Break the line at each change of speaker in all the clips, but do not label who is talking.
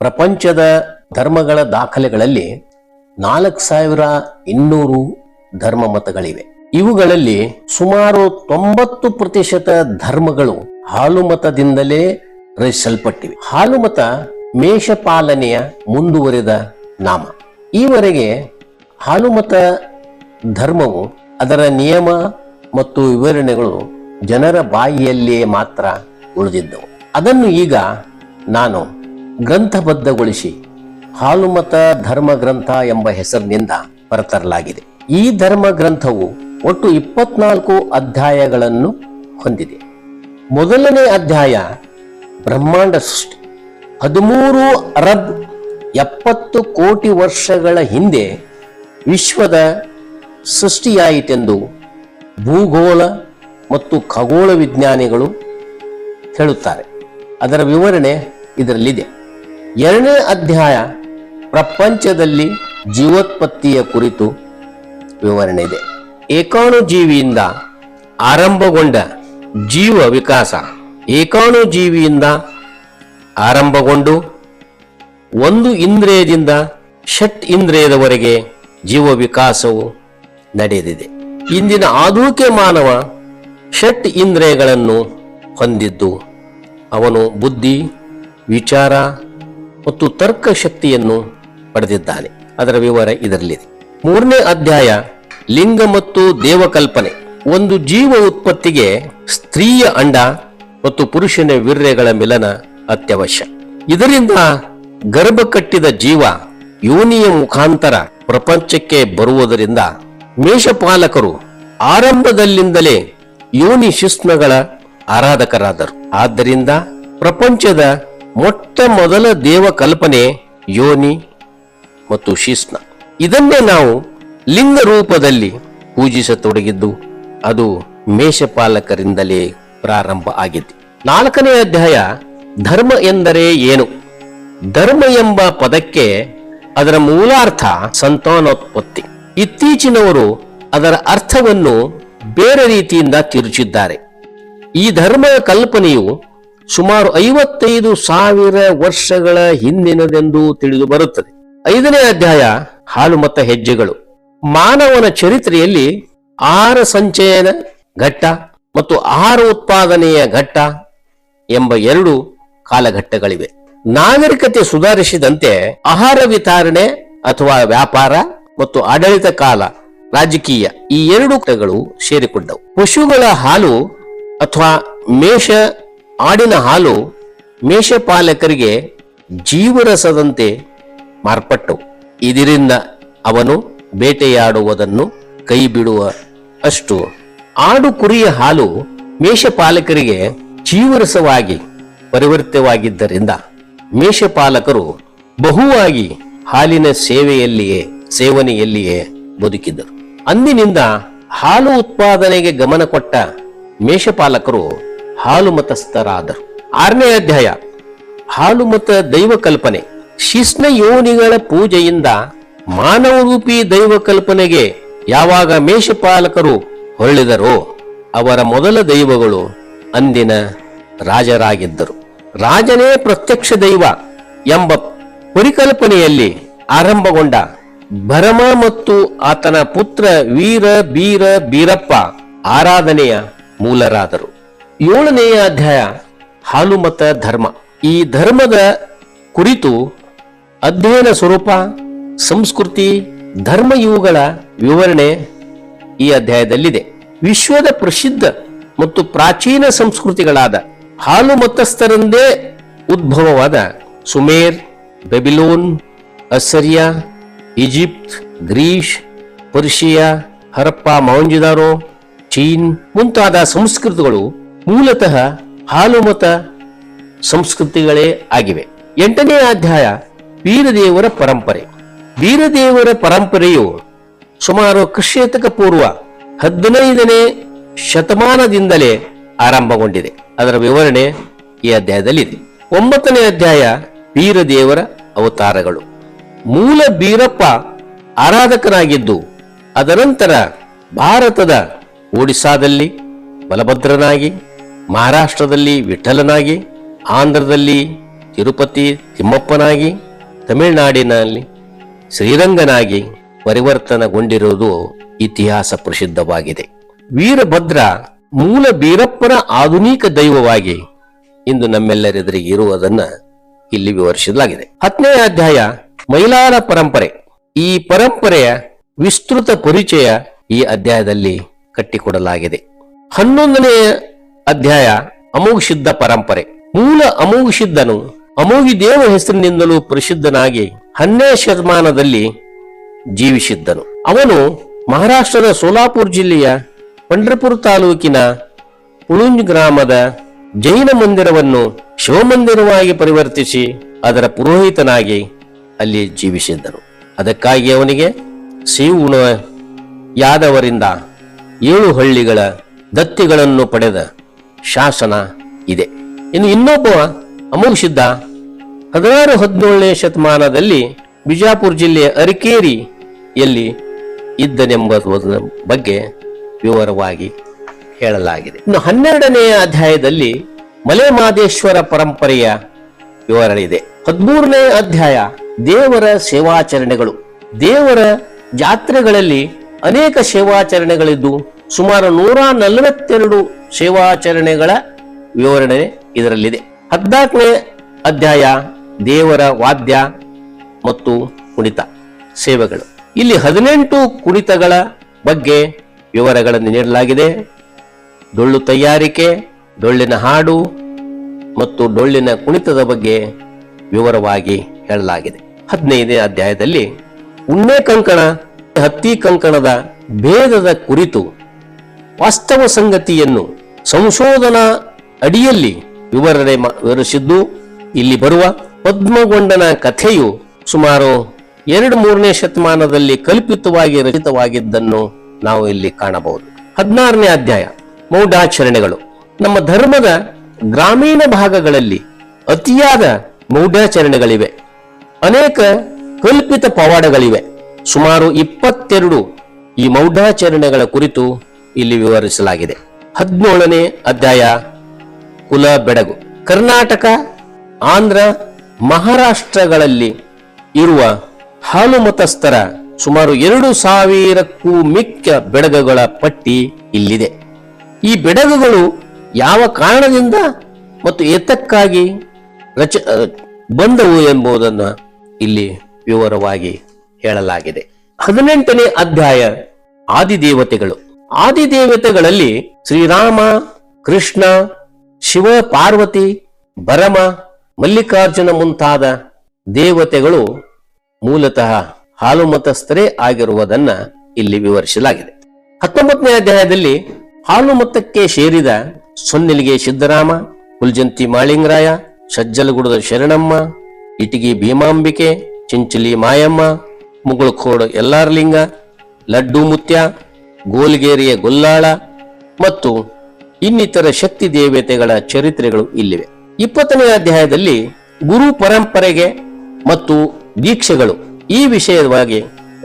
ಪ್ರಪಂಚದ ಧರ್ಮಗಳ ದಾಖಲೆಗಳಲ್ಲಿ 4200 ಧರ್ಮ ಮತಗಳಿವೆ. ಇವುಗಳಲ್ಲಿ ಸುಮಾರು 90% ಧರ್ಮಗಳು ಹಾಲುಮತದಿಂದಲೇ ರಚಿಸಲ್ಪಟ್ಟಿವೆ. ಹಾಲುಮತ ಮೇಷಪಾಲನೆಯ ಮುಂದುವರಿದ ನಾಮ. ಈವರೆಗೆ ಹಾಲುಮತ ಧರ್ಮವು ಅದರ ನಿಯಮ ಮತ್ತು ವಿವರಣೆಗಳು ಜನರ ಬಾಯಿಯಲ್ಲಿಯೇ ಮಾತ್ರ ಉಳಿದಿದ್ದವು. ಅದನ್ನು ಈಗ ನಾನು ಗ್ರಂಥಬದ್ಧಗೊಳಿಸಿ ಹಾಲುಮತ ಧರ್ಮ ಗ್ರಂಥ ಎಂಬ ಹೆಸರಿನಿಂದ ಹೊರತರಲಾಗಿದೆ. ಈ ಧರ್ಮ ಗ್ರಂಥವು ಒಟ್ಟು 24 ಅಧ್ಯಾಯಗಳನ್ನು ಹೊಂದಿದೆ. ಮೊದಲನೇ ಅಧ್ಯಾಯ ಬ್ರಹ್ಮಾಂಡ ಸೃಷ್ಟಿ. 13 ಅರಬ್ 70 ಕೋಟಿ ವರ್ಷಗಳ ಹಿಂದೆ ವಿಶ್ವದ ಸೃಷ್ಟಿಯಾಯಿತೆಂದು ಭೂಗೋಳ ಮತ್ತು ಖಗೋಳ ವಿಜ್ಞಾನಿಗಳು ಹೇಳುತ್ತಾರೆ. ಅದರ ವಿವರಣೆ ಇದರಲ್ಲಿದೆ. ಎರಡನೇ ಅಧ್ಯಾಯ ಪ್ರಪಂಚದಲ್ಲಿ ಜೀವೋತ್ಪತ್ತಿಯ ಕುರಿತು ವಿವರಣೆ ಇದೆ. ಏಕಾಣುಜೀವಿಯಿಂದ ಆರಂಭಗೊಂಡ ಜೀವ ವಿಕಾಸ ಏಕಾಣುಜೀವಿಯಿಂದ ಆರಂಭಗೊಂಡು ಒಂದು ಇಂದ್ರಿಯದಿಂದ ಷಟ್ ಇಂದ್ರಿಯದವರೆಗೆ ಜೀವ ವಿಕಾಸವು ನಡೆದಿದೆ. ಇಂದಿನ ಆಧುನಿಕ ಮಾನವ ಷಟ್ ಇಂದ್ರಿಯಗಳನ್ನು ಹೊಂದಿದ್ದು ಅವನು ಬುದ್ಧಿ, ವಿಚಾರ ಮತ್ತು ತರ್ಕ ಶಕ್ತಿಯನ್ನು ಪಡೆದಿದ್ದಾನೆ. ಅದರ ವಿವರ ಇದರಲ್ಲಿದೆ. ಮೂರನೇ ಅಧ್ಯಾಯ ಲಿಂಗ ಮತ್ತು ದೇವಕಲ್ಪನೆ. ಒಂದು ಜೀವ ಉತ್ಪತ್ತಿಗೆ ಸ್ತ್ರೀಯ ಅಂಡ ಮತ್ತು ಪುರುಷನ ವೀರ್ಯಗಳ ಮಿಲನ ಅತ್ಯವಶ್ಯ. ಇದರಿಂದ ಗರ್ಭ ಕಟ್ಟಿದ ಜೀವ ಯೋನಿಯ ಮುಖಾಂತರ ಪ್ರಪಂಚಕ್ಕೆ ಬರುವುದರಿಂದ ಮೇಷಪಾಲಕರು ಆರಂಭದಲ್ಲಿಂದಲೇ ಯೋನಿ ಶಿಸ್ನಗಳ ಆರಾಧಕರಾದರು. ಆದ್ದರಿಂದ ಪ್ರಪಂಚದ ಮೊಟ್ಟ ಮೊದಲ ದೇವಕಲ್ಪನೆ ಯೋನಿ ಮತ್ತು ಶಿಸ್ನ. ಇದನ್ನೇ ನಾವು ಲಿಂಗ ರೂಪದಲ್ಲಿ ಪೂಜಿಸತೊಡಗಿದ್ದು ಅದು ಮೇಷಪಾಲಕರಿಂದಲೇ ಪ್ರಾರಂಭ ಆಗಿತ್ತು. 4ನೇ ಅಧ್ಯಾಯ ಧರ್ಮ ಎಂದರೆ ಏನು? ಧರ್ಮ ಎಂಬ ಪದಕ್ಕೆ ಅದರ ಮೂಲಾರ್ಥ ಸಂತಾನೋತ್ಪತ್ತಿ. ಇತ್ತೀಚಿನವರು ಅದರ ಅರ್ಥವನ್ನು ಬೇರೆ ರೀತಿಯಿಂದ ತಿರುಚಿದ್ದಾರೆ. ಈ ಧರ್ಮ ಕಲ್ಪನೆಯು ಸುಮಾರು 55,000 ವರ್ಷಗಳ ಹಿಂದಿನದೆಂದು ತಿಳಿದು ಬರುತ್ತದೆ. 5ನೇ ಅಧ್ಯಾಯ ಹಾಲುಮತ ಹೆಜ್ಜೆಗಳು. ಮಾನವನ ಚರಿತ್ರೆಯಲ್ಲಿ ಆಹಾರ ಸಂಚಯನ ಘಟ್ಟ ಮತ್ತು ಆಹಾರ ಉತ್ಪಾದನೆಯ ಘಟ್ಟ ಎಂಬ 2 ಕಾಲಘಟ್ಟಗಳಿವೆ. ನಾಗರಿಕತೆ ಸುಧಾರಿಸಿದಂತೆ ಆಹಾರ ವಿತರಣೆ ಅಥವಾ ವ್ಯಾಪಾರ ಮತ್ತು ಆಡಳಿತ ಕಾಲ, ರಾಜಕೀಯ ಈ 2 ಘಟ್ಟಗಳು ಸೇರಿಕೊಂಡವು. ಪಶುಗಳ ಹಾಲು ಅಥವಾ ಮೇಷ ಆಡಿನ ಹಾಲು ಮೇಷಪಾಲಕರಿಗೆ ಜೀವರಸದಂತೆ ಮಾರ್ಪಟ್ಟವು. ಇದರಿಂದ ಅವನು ಬೇಟೆಯಾಡುವುದನ್ನು ಕೈ ಬಿಡುವ ಅಷ್ಟು ಆಡು ಕುರಿಯ ಹಾಲು ಮೇಷಪಾಲಕರಿಗೆ ಜೀವರಸವಾಗಿ ಪರಿವರ್ತವಾಗಿದ್ದರಿಂದ ಮೇಷಪಾಲಕರು ಬಹುವಾಗಿ ಹಾಲಿನ ಸೇವನೆಯಲ್ಲಿಯೇ ಬದುಕಿದ್ದರು. ಅಂದಿನಿಂದ ಹಾಲು ಉತ್ಪಾದನೆಗೆ ಗಮನ ಕೊಟ್ಟ ಮೇಷಪಾಲಕರು ಹಾಲುಮತಸ್ಥರಾದರು. 6ನೇ ಅಧ್ಯಾಯ ಹಾಲುಮತ ದೈವ ಕಲ್ಪನೆ. ಶಿಸ್ನ ಯೋನಿಗಳ ಪೂಜೆಯಿಂದ ಮಾನವರೂಪಿ ದೈವ ಕಲ್ಪನೆಗೆ ಯಾವಾಗ ಮೇಷಪಾಲಕರು ಹೊರಳಿದರೋ ಅವರ ಮೊದಲ ದೈವಗಳು ಅಂದಿನ ರಾಜರಾಗಿದ್ದರು. ರಾಜನೇ ಪ್ರತ್ಯಕ್ಷ ದೈವ ಎಂಬ ಪರಿಕಲ್ಪನೆಯಲ್ಲಿ ಆರಂಭಗೊಂಡ ಭರಮ ಮತ್ತು ಆತನ ಪುತ್ರ ಬೀರಪ್ಪ ಆರಾಧನೆಯ ಮೂಲರಾದರು. 7ನೇ ಅಧ್ಯಾಯ ಹಾಲುಮತ ಧರ್ಮ. ಈ ಧರ್ಮದ ಕುರಿತು ಅಧ್ಯಯನ ಸ್ವರೂಪ, ಸಂಸ್ಕೃತಿ, ಧರ್ಮ ಇವುಗಳ ವಿವರಣೆ ಈ ಅಧ್ಯಾಯದಲ್ಲಿದೆ. ವಿಶ್ವದ ಪ್ರಸಿದ್ಧ ಮತ್ತು ಪ್ರಾಚೀನ ಸಂಸ್ಕೃತಿಗಳಾದ ಹಾಲುಮತಸ್ಥರಿಂದೇ ಉದ್ಭವವಾದ ಸುಮೇರ್, ಬೆಬಿಲೋನ್, ಅಸ್ಸರಿಯಾ, ಈಜಿಪ್ಟ್, ಗ್ರೀಸ್, ಪರ್ಷಿಯಾ, ಹರಪ್ಪ, ಮೊಹೆಂಜೊದಾರೋ, ಚೀನ್ ಮುಂತಾದ ಸಂಸ್ಕೃತಿಗಳು ಮೂಲತಃ ಹಾಲುಮತ ಸಂಸ್ಕೃತಿಗಳೇ ಆಗಿವೆ. 8ನೇ ಅಧ್ಯಾಯ ವೀರದೇವರ ಪರಂಪರೆ. ವೀರದೇವರ ಪರಂಪರೆಯು ಸುಮಾರು ಕ್ರಿಸ್ತಕ ಪೂರ್ವ 15ನೇ ಶತಮಾನದಿಂದಲೇ ಆರಂಭಗೊಂಡಿದೆ. ಅದರ ವಿವರಣೆ ಈ ಅಧ್ಯಾಯದಲ್ಲಿದೆ. 9ನೇ ಅಧ್ಯಾಯ ವೀರದೇವರ ಅವತಾರಗಳು. ಮೂಲ ಬೀರಪ್ಪ ಆರಾಧಕನಾಗಿದ್ದು ಅದನಂತರ ಭಾರತದ ಒಡಿಸ್ಸಾದಲ್ಲಿ ಬಲಭದ್ರನಾಗಿ, ಮಹಾರಾಷ್ಟ್ರದಲ್ಲಿ ವಿಠಲನಾಗಿ, ಆಂಧ್ರದಲ್ಲಿ ತಿರುಪತಿ ತಿಮ್ಮಪ್ಪನಾಗಿ, ತಮಿಳುನಾಡಿನಲ್ಲಿ ಶ್ರೀರಂಗನಾಗಿ ಪರಿವರ್ತನೆಗೊಂಡಿರುವುದು ಇತಿಹಾಸ ಪ್ರಸಿದ್ಧವಾಗಿದೆ. ವೀರಭದ್ರ ಮೂಲ ಬೀರಪ್ಪನ ಆಧುನಿಕ ದೈವವಾಗಿ ಇಂದು ನಮ್ಮೆಲ್ಲರೆದುರಿಗೆ ಇರುವುದನ್ನ ಇಲ್ಲಿ ವಿವರಿಸಲಾಗಿದೆ. 10ನೇ ಅಧ್ಯಾಯ ಮೈಲಾರ ಪರಂಪರೆ. ಈ ಪರಂಪರೆಯ ವಿಸ್ತೃತ ಪರಿಚಯ ಈ ಅಧ್ಯಾಯದಲ್ಲಿ ಕಟ್ಟಿಕೊಡಲಾಗಿದೆ. 11ನೇ ಅಧ್ಯಾಯ ಅಮೋಘ ಸಿದ್ಧ ಪರಂಪರೆ. ಮೂಲ ಅಮೋಘ ಸಿದ್ಧನು ಅಮೋಘಿ ದೇವ ಹೆಸರಿನಿಂದಲೂ ಪ್ರಸಿದ್ಧನಾಗಿ 10ನೇ ಶತಮಾನದಲ್ಲಿ ಜೀವಿಸಿದ್ದನು. ಅವನು ಮಹಾರಾಷ್ಟ್ರದ ಸೋಲಾಪುರ ಜಿಲ್ಲೆಯ ಪಂಢರಪುರ ತಾಲೂಕಿನ ಪುಳುಂಜ್ ಗ್ರಾಮದ ಜೈನ ಮಂದಿರವನ್ನು ಶಿವಮಂದಿರವಾಗಿ ಪರಿವರ್ತಿಸಿ ಅದರ ಪುರೋಹಿತನಾಗಿ ಅಲ್ಲಿ ಜೀವಿಸಿದ್ದನು. ಅದಕ್ಕಾಗಿ ಅವನಿಗೆ ಶಿವನ ಯಾದವರಿಂದ 7 ಹಳ್ಳಿಗಳ ದತ್ತಿಗಳನ್ನು ಪಡೆದ ಶಾಸನ ಇದೆ. ಇನ್ನು ಇನ್ನೊಬ್ಬ ಅಮೋಘ ಸಿದ್ಧ 16-17ನೇ ಶತಮಾನದಲ್ಲಿ ಬಿಜಾಪುರ ಜಿಲ್ಲೆಯ ಅರಕೇರಿಯಲ್ಲಿ ಇದ್ದನೆಂಬ ಬಗ್ಗೆ ವಿವರವಾಗಿ ಹೇಳಲಾಗಿದೆ. ಇನ್ನು 12ನೇ ಅಧ್ಯಾಯದಲ್ಲಿ ಮಲೆಮಹದೇಶ್ವರ ಪರಂಪರೆಯ ವಿವರಣೆ ಇದೆ. 13ನೇ ಅಧ್ಯಾಯ ದೇವರ ಸೇವಾಚರಣೆಗಳು. ದೇವರ ಜಾತ್ರೆಗಳಲ್ಲಿ ಅನೇಕ ಸೇವಾಚರಣೆಗಳಿದ್ದು ಸುಮಾರು 142 ಸೇವಾಚರಣೆಗಳ ವಿವರಣೆ ಇದರಲ್ಲಿದೆ. 14ನೇ ಅಧ್ಯಾಯ ದೇವರ ವಾದ್ಯ ಮತ್ತು ಕುಣಿತ ಸೇವೆಗಳು. ಇಲ್ಲಿ 18 ಕುಣಿತಗಳ ಬಗ್ಗೆ ವಿವರಗಳನ್ನು ನೀಡಲಾಗಿದೆ. ಡೊಳ್ಳು ತಯಾರಿಕೆ, ಡೊಳ್ಳಿನ ಹಾಡು ಮತ್ತು ಡೊಳ್ಳಿನ ಕುಣಿತದ ಬಗ್ಗೆ ವಿವರವಾಗಿ ಹೇಳಲಾಗಿದೆ. 15ನೇ ಅಧ್ಯಾಯದಲ್ಲಿ ಉಣ್ಣೆ ಕಂಕಣ, ಹತ್ತಿ ಕಂಕಣದ ಭೇದದ ಕುರಿತು ವಾಸ್ತವ ಸಂಗತಿಯನ್ನು ಸಂಶೋಧನಾ ಅಡಿಯಲ್ಲಿ ವಿವರಿಸಿದ್ದು, ಇಲ್ಲಿ ಬರುವ ಪದ್ಮಗೊಂಡನ ಕಥೆಯು ಸುಮಾರು 2-3ನೇ ಶತಮಾನದಲ್ಲಿ ಕಲ್ಪಿತವಾಗಿ ರಚಿತವಾಗಿದ್ದನ್ನು ನಾವು ಇಲ್ಲಿ ಕಾಣಬಹುದು. 16ನೇ ಅಧ್ಯಾಯ ಮೌಢಾಚರಣೆಗಳು. ನಮ್ಮ ಧರ್ಮದ ಗ್ರಾಮೀಣ ಭಾಗಗಳಲ್ಲಿ ಅತಿಯಾದ ಮೌಢಾಚರಣೆಗಳಿವೆ. ಅನೇಕ ಕಲ್ಪಿತ ಪವಾಡಗಳಿವೆ. ಸುಮಾರು 22 ಈ ಮೌಢಾಚರಣೆಗಳ ಕುರಿತು ಇಲ್ಲಿ ವಿವರಿಸಲಾಗಿದೆ. 17ನೇ ಅಧ್ಯಾಯ ಕುಲ ಬೆಡಗು. ಕರ್ನಾಟಕ, ಆಂಧ್ರ, ಮಹಾರಾಷ್ಟ್ರಗಳಲ್ಲಿ ಇರುವ ಹಾಲು ಮತಸ್ಥರ ಸುಮಾರು 2000ಕ್ಕೂ ಮಿಕ್ಕ ಬೆಡಗುಗಳ ಪಟ್ಟಿ ಇಲ್ಲಿದೆ. ಈ ಬೆಡಗುಗಳು ಯಾವ ಕಾರಣದಿಂದ ಮತ್ತು ಏತಕ್ಕಾಗಿ ಬಂದವು ಎಂಬುದನ್ನು ಇಲ್ಲಿ ವಿವರವಾಗಿ ಹೇಳಲಾಗಿದೆ. 18ನೇ ಅಧ್ಯಾಯ ಆದಿದೇವತೆಗಳು. ಆದಿದೇವತೆಗಳಲ್ಲಿ ಶ್ರೀರಾಮ, ಕೃಷ್ಣ, ಶಿವ, ಪಾರ್ವತಿ, ಭರಮ, ಮಲ್ಲಿಕಾರ್ಜುನ ಮುಂತಾದ ದೇವತೆಗಳು ಮೂಲತಃ ಹಾಲು ಮತಸ್ಥರೇ ಆಗಿರುವುದನ್ನ ಇಲ್ಲಿ ವಿವರಿಸಲಾಗಿದೆ. 19ನೇ ಅಧ್ಯಾಯದಲ್ಲಿ ಹಾಲು ಮತಕ್ಕೆ ಸೇರಿದ ಸೊನ್ನೆಲಿಗೆ ಸಿದ್ದರಾಮ, ಹುಲ್ಜಂತಿ ಮಾಳಿಂಗರಾಯ, ಸಜ್ಜಲಗುಡದ ಶರಣಮ್ಮ, ಇಟಗಿ ಭೀಮಾಂಬಿಕೆ, ಚಿಂಚಲಿ ಮಾಯಮ್ಮ, ಮುಗುಳಖೋಡ ಯಲ್ಲಾರ್ಲಿಂಗ, ಲಡ್ಡು ಮುತ್ಯ, ಗೋಲ್ಗೇರಿಯ ಗೊಲ್ಲಾಳ ಮತ್ತು ಇನ್ನಿತರ ಶಕ್ತಿ ದೇವತೆಗಳ ಚರಿತ್ರೆಗಳು ಇಲ್ಲಿವೆ. 20ನೇ ಅಧ್ಯಾಯದಲ್ಲಿ ಗುರು ಪರಂಪರೆಗೆ ಮತ್ತು ದೀಕ್ಷೆಗಳು ಈ ವಿಷಯವಾಗಿ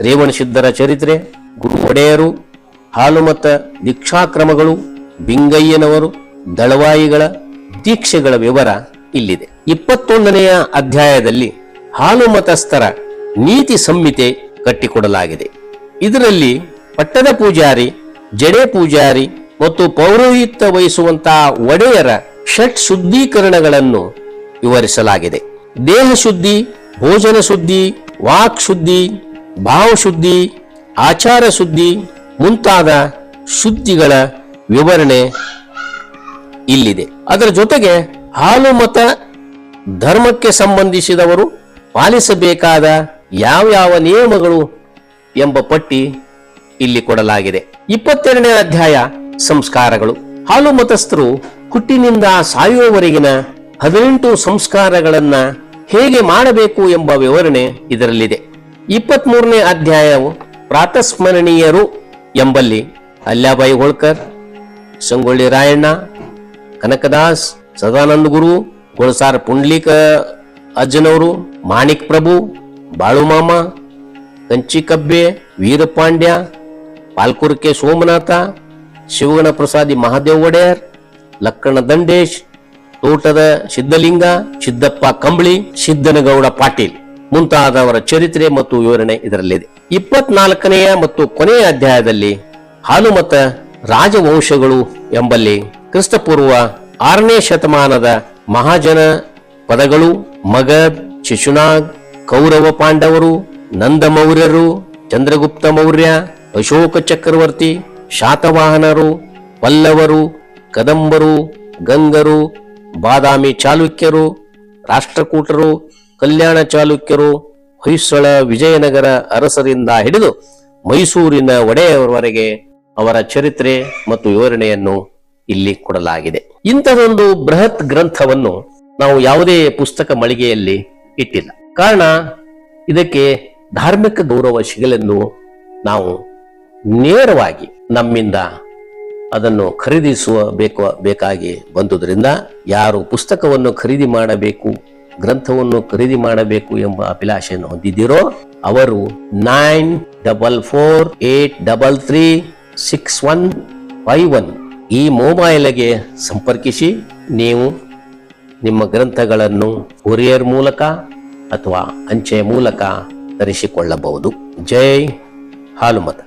ರೇವಣಸಿದ್ಧರ ಚರಿತ್ರೆ, ಗುರು ಒಡೆಯರು, ಹಾಲುಮತ ದೀಕ್ಷಾಕ್ರಮಗಳು, ಬಿಂಗಯ್ಯನವರು, ದಳವಾಯಿಗಳ ದೀಕ್ಷೆಗಳ ವಿವರ ಇಲ್ಲಿದೆ. 21ನೇ ಅಧ್ಯಾಯದಲ್ಲಿ ಹಾಲು ಮತಸ್ಥರ ನೀತಿ ಸಂಹಿತೆ ಕಟ್ಟಿಕೊಡಲಾಗಿದೆ. ಇದರಲ್ಲಿ ಪಟ್ಟದ ಪೂಜಾರಿ, ಜಡೆ ಪೂಜಾರಿ ಮತ್ತು ಪೌರೋಹಿತ್ಯ ವಹಿಸುವಂತಹ ಒಡೆಯರ ಷಟ್ ಶುದ್ಧೀಕರಣಗಳನ್ನು ವಿವರಿಸಲಾಗಿದೆ. ದೇಹ ಶುದ್ಧಿ, ಭೋಜನ ಶುದ್ಧಿ, ವಾಕ್ ಶುದ್ಧಿ, ಭಾವ ಶುದ್ಧಿ, ಆಚಾರ ಶುದ್ಧಿ ಮುಂತಾದ ಶುದ್ಧಿಗಳ ವಿವರಣೆ ಇಲ್ಲಿದೆ. ಅದರ ಜೊತೆಗೆ ಹಾಲು ಮತ ಧರ್ಮಕ್ಕೆ ಸಂಬಂಧಿಸಿದವರು ಪಾಲಿಸಬೇಕಾದ ಯಾವ ನಿಯಮಗಳು ಎಂಬ ಪಟ್ಟಿ ಇಲ್ಲಿ ಕೊಡಲಾಗಿದೆ. 22ನೇ ಅಧ್ಯಾಯ ಸಂಸ್ಕಾರಗಳು. ಹಾಲು ಮತಸ್ಥರು ಹುಟ್ಟಿನಿಂದ ಸಾಯುವವರೆಗಿನ 18 ಸಂಸ್ಕಾರಗಳನ್ನ ಹೇಗೆ ಮಾಡಬೇಕು ಎಂಬ ವಿವರಣೆ ಇದರಲ್ಲಿದೆ. 23ನೇ ಅಧ್ಯಾಯವು ಪ್ರಾತಸ್ಮರಣೀಯರು ಎಂಬಲ್ಲಿ ಅಲ್ಲಾಬಾಯಿ ಹೋಳ್ಕರ್, ಸಂಗೊಳ್ಳಿ ರಾಯಣ್ಣ, ಕನಕದಾಸ್, ಸದಾನಂದ ಗುರು, ಗೊಳಸಾರ ಪುಂಡ್ಲಿಕ ಅಜ್ಜನವರು, ಮಾಣಿಕ್ ಪ್ರಭು, ಬಾಳುಮಾಮ, ಕಂಚಿಕಬ್ಬೆ, ವೀರಪಾಂಡ್ಯ, ಪಾಲ್ಕುರ್ಕೆ ಸೋಮನಾಥ, ಶಿವಗಣ ಪ್ರಸಾದಿ ಮಹಾದೇವ್ ಒಡೆಯರ್, ಲಕ್ಕಣ ದಂಡೇಶ್, ತೋಟದ ಸಿದ್ಧಲಿಂಗ, ಸಿದ್ದಪ್ಪ ಕಂಬಳಿ, ಸಿದ್ದನಗೌಡ ಪಾಟೀಲ್ ಮುಂತಾದವರ ಚರಿತ್ರೆ ಮತ್ತು ವಿವರಣೆ ಇದರಲ್ಲಿದೆ. 24ನೆಯ ಮತ್ತು ಕೊನೆಯ ಅಧ್ಯಾಯದಲ್ಲಿ ಹಾಲುಮತ ರಾಜವಂಶಗಳು ಎಂಬಲ್ಲಿ ಕ್ರಿಸ್ತಪೂರ್ವ 6ನೇ ಶತಮಾನದ ಮಹಾಜನ ಪದಗಳು, ಮಗಧ್, ಶಿಶುನಾಗ್, ಕೌರವ ಪಾಂಡವರು, ನಂದ ಮೌರ್ಯರು, ಚಂದ್ರಗುಪ್ತ ಮೌರ್ಯ, ಅಶೋಕ ಚಕ್ರವರ್ತಿ, ಶಾತವಾಹನರು, ಪಲ್ಲವರು, ಕದಂಬರು, ಗಂಗರು, ಬಾದಾಮಿ ಚಾಲುಕ್ಯರು, ರಾಷ್ಟ್ರಕೂಟರು, ಕಲ್ಯಾಣ ಚಾಲುಕ್ಯರು, ಹೊಯ್ಸಳ, ವಿಜಯನಗರ ಅರಸರಿಂದ ಹಿಡಿದು ಮೈಸೂರಿನ ಒಡೆಯವರವರೆಗೆ ಅವರ ಚರಿತ್ರೆ ಮತ್ತು ವಿವರಣೆಯನ್ನು ಇಲ್ಲಿ ಕೊಡಲಾಗಿದೆ. ಇಂಥದೊಂದು ಬೃಹತ್ ಗ್ರಂಥವನ್ನು ನಾವು ಯಾವುದೇ ಪುಸ್ತಕ ಮಳಿಗೆಯಲ್ಲಿ ಇಟ್ಟಿಲ್ಲ. ಕಾರಣ, ಇದಕ್ಕೆ ಧಾರ್ಮಿಕ ಗೌರವ ಸಿಗಲೆಂದು ನಾವು ನೇರವಾಗಿ ನಮ್ಮಿಂದ ಅದನ್ನು ಬೇಕಾಗಿ ಬಂದುದರಿಂದ ಯಾರು ಪುಸ್ತಕವನ್ನು ಖರೀದಿ ಮಾಡಬೇಕು, ಗ್ರಂಥವನ್ನು ಖರೀದಿ ಮಾಡಬೇಕು ಎಂಬ ಅಭಿಲಾಷೆಯನ್ನು ಹೊಂದಿದ್ದೀರೋ ಅವರು 9448336151 ಈ ಮೊಬೈಲ್ಗೆ ಸಂಪರ್ಕಿಸಿ ನೀವು ನಿಮ್ಮ ಗ್ರಂಥಗಳನ್ನು ಕೊರಿಯರ್ ಮೂಲಕ ಅಥವಾ ಅಂಚೆ ಮೂಲಕ ತರಿಸಿಕೊಳ್ಳಬಹುದು. ಜೈ ಹಾಲುಮತ.